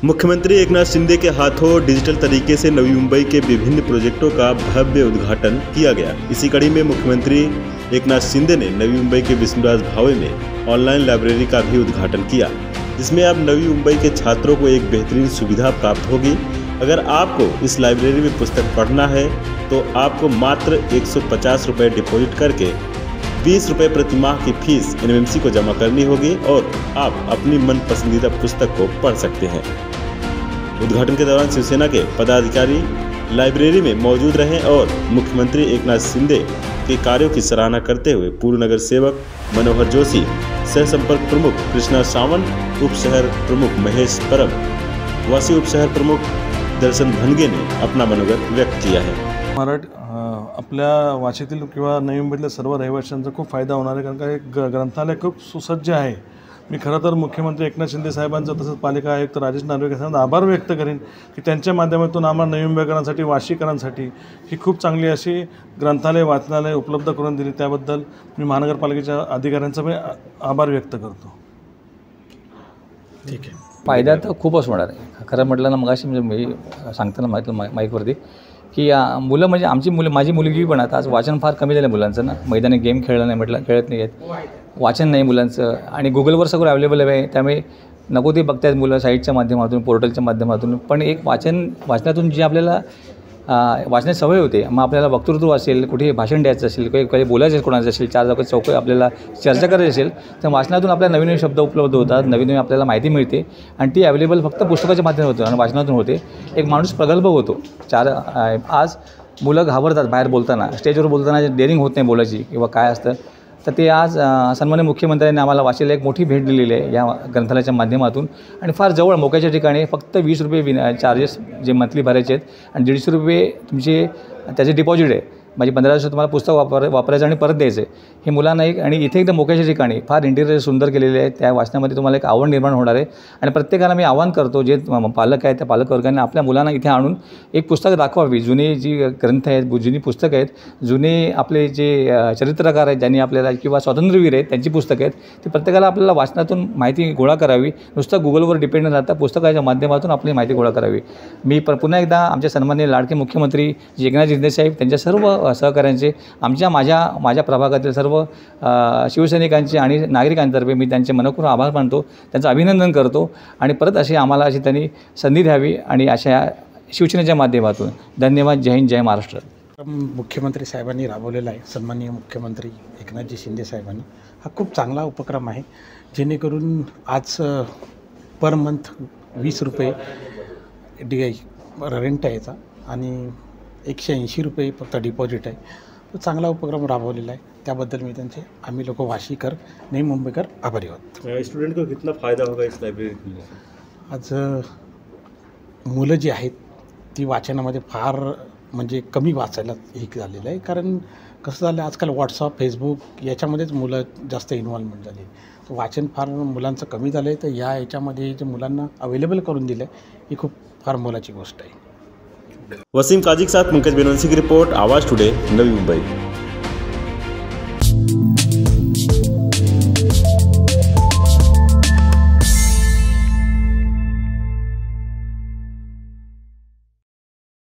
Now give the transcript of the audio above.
मुख्यमंत्री एकनाथ शिंदे के हाथों डिजिटल तरीके से नवी मुंबई के विभिन्न प्रोजेक्टों का भव्य उद्घाटन किया गया। इसी कड़ी में मुख्यमंत्री एकनाथ शिंदे ने नवी मुंबई के विष्णुराज भावे में ऑनलाइन लाइब्रेरी का भी उद्घाटन किया, जिसमें अब नवी मुंबई के छात्रों को एक बेहतरीन सुविधा प्राप्त होगी। अगर आपको इस लाइब्रेरी में पुस्तक पढ़ना है तो आपको मात्र 150 रुपये डिपॉजिट करके 20 रुपये प्रति माह की फीस NMMC को जमा करनी होगी और आप अपनी मन पसंदीदा पुस्तक को पढ़ सकते हैं। उद्घाटन के दौरान शिवसेना के पदाधिकारी लाइब्रेरी में मौजूद रहे और मुख्यमंत्री एकनाथ शिंदे के कार्यों की सराहना करते हुए पूर्व नगर सेवक मनोहर जोशी, सह संपर्क प्रमुख कृष्णा सावंत, उप शहर प्रमुख महेश परब, वासी उप शहर प्रमुख दर्शन भनगे ने अपना मनोगत व्यक्त किया है। आपल्या वाशीतील किंवा नवी मुंबईतल्या सर्व रहिवाशांचा खूप फायदा होणार आहे, कारण का हे ग्रंथालय खूप सुसज्ज आहे। मी खरं तर मुख्यमंत्री एकनाथ शिंदे साहेबांचं तसंच पालिका आयुक्त राजेश नार्वेकर यांचा आभार व्यक्त करेन की त्यांच्या माध्यमातून आम्हाला नवी मुंबईकरांसाठी, वाशीकरांसाठी ही खूप चांगली अशी ग्रंथालय, वाचनालय उपलब्ध करून दिली। त्याबद्दल मी महानगरपालिकेच्या अधिकाऱ्यांचा मी आभार व्यक्त करतो। ठीक आहे, फायदा तर खूपच होणार आहे। खरं म्हटलं ना, मगाशी म्हणजे मी सांगताना माईकवरती की मुलं म्हणजे आमची मुलं, माझी मुलगी पण आता आज वाचन फार कमी झालं मुलांचं ना, मैदानी गेम खेळलं नाही म्हटलं, खेळत नाही आहेत, वाचन नाही मुलांचं, आणि गुगलवर सगळं अवेलेबल आहे, त्यामुळे नको ते बघतात मुलं साईटच्या माध्यमातून, पोर्टलच्या माध्यमातून। पण एक वाचनातून जी आपल्याला वाचण्याची सवय होते, मग आपल्याला वक्तृत्व असेल, कुठे भाषण द्यायचं असेल, काही बोलायचं कोणाचं असेल, चार चौक आपल्याला चर्चा करायची असेल, तर वाचनातून आपल्याला नवीन नवीन शब्द उपलब्ध होतात, नवीन नवीन आपल्याला माहिती मिळते आणि ती अवेलेबल फक्त पुस्तकाच्या माध्यमातून आणि वाचनातून होते। एक माणूस प्रगल्भ होतो। आज मुलं घाबरतात बाहेर बोलताना, स्टेजवर बोलताना डेअरिंग होत नाही बोलायची किंवा काय असतं, तर ते आज सन्माननीय मुख्यमंत्र्यांनी आम्हाला वाचीला एक मोठी भेट दिलेली आहे या ग्रंथालयाच्या माध्यमातून, आणि फार जवळ मोक्याच्या ठिकाणी फक्त 20 रुपये चार्जेस जे मंथली भरायचे आहेत आणि 150 रुपये तुमचे त्याचे डिपॉझिट आहे, म्हणजे 15 वर्ष तुम्हाला पुस्तक वापरायचं आणि परत द्यायचं आहे। हे मुलांना एक, आणि इथे एकदम मोक्याच्या ठिकाणी फार इंटिरियर सुंदर केलेले आहे, त्या वाचनामध्ये तुम्हाला एक आवड निर्माण होणार आहे। आणि प्रत्येकाला मी आवाहन करतो, जे पालक आहेत त्या पालकवर्गाने आपल्या मुलांना इथे आणून एक पुस्तक दाखवावी। जुने जी ग्रंथ आहेत, जुनी पुस्तकं आहेत, जुने आपले जे चरित्रकार आहेत ज्यांनी आपल्याला, किंवा स्वातंत्र्यवीर आहेत त्यांची पुस्तकं आहेत, ती प्रत्येकाला आपल्याला वाचनातून माहिती गोळा करावी, नुसतं गुगलवर डिपेंड न राहता पुस्तकाच्या माध्यमातून आपली माहिती गोळा करावी। मी पुन्हा एकदा आमच्या सन्माननीय लाडके मुख्यमंत्री एकनाथ शिंदे साहेब, त्यांच्या सर्व सहकाऱ्यांचे, माझ्या प्रभागातील सर्व शिवसैनिकांचे आणि नागरिकांतर्फे मी त्यांचे मनपूर्वक आभार मानतो, त्यांचं अभिनंदन करतो, आणि परत आम्हाला अशी त्यांनी संधी द्यावी आणि अशा शिवसेनेच्या माध्यमातून। धन्यवाद। जय हिंद, जय महाराष्ट्र। मुख्यमंत्री साहेबांनी राबवलेला आहे, सन्माननीय मुख्यमंत्री एकनाथजी शिंदे साहेबांनी, हा खूप चांगला उपक्रम आहे, जेणेकरून आज पर मंथ 20 रुपये रेंट आहे याचा आणि 180 रुपये फक्त डिपॉझिट आहे। तो चांगला उपक्रम राबवलेला आहे, त्याबद्दल मी आम्ही लोक वाशीकर, नवी मुंबईकर आभारी आहोत। स्टूडेंट को कितना फायदा होगा इस लाइब्रेरी खुलने से? आज मुलं जी आहेत ती वाचनामध्ये फार म्हणजे कमी वाचायला हे झालेलं आहे, कारण कसं झालं आजकाल व्हॉट्सअप, फेसबुक याच्यामध्येच मुलं जास्त इन्व्हॉल्वमेंट झाली, तर वाचन फार मुलांचं कमी झालं आहे। तर याच्यामध्ये जे मुलांना अवेलेबल करून दिलं आहे ही खूप फार मोलाची गोष्ट आहे। वसीम काजी के साथ पंकज बेनवंशी की रिपोर्ट, आवाज़ टुडे, नवी मुंबई।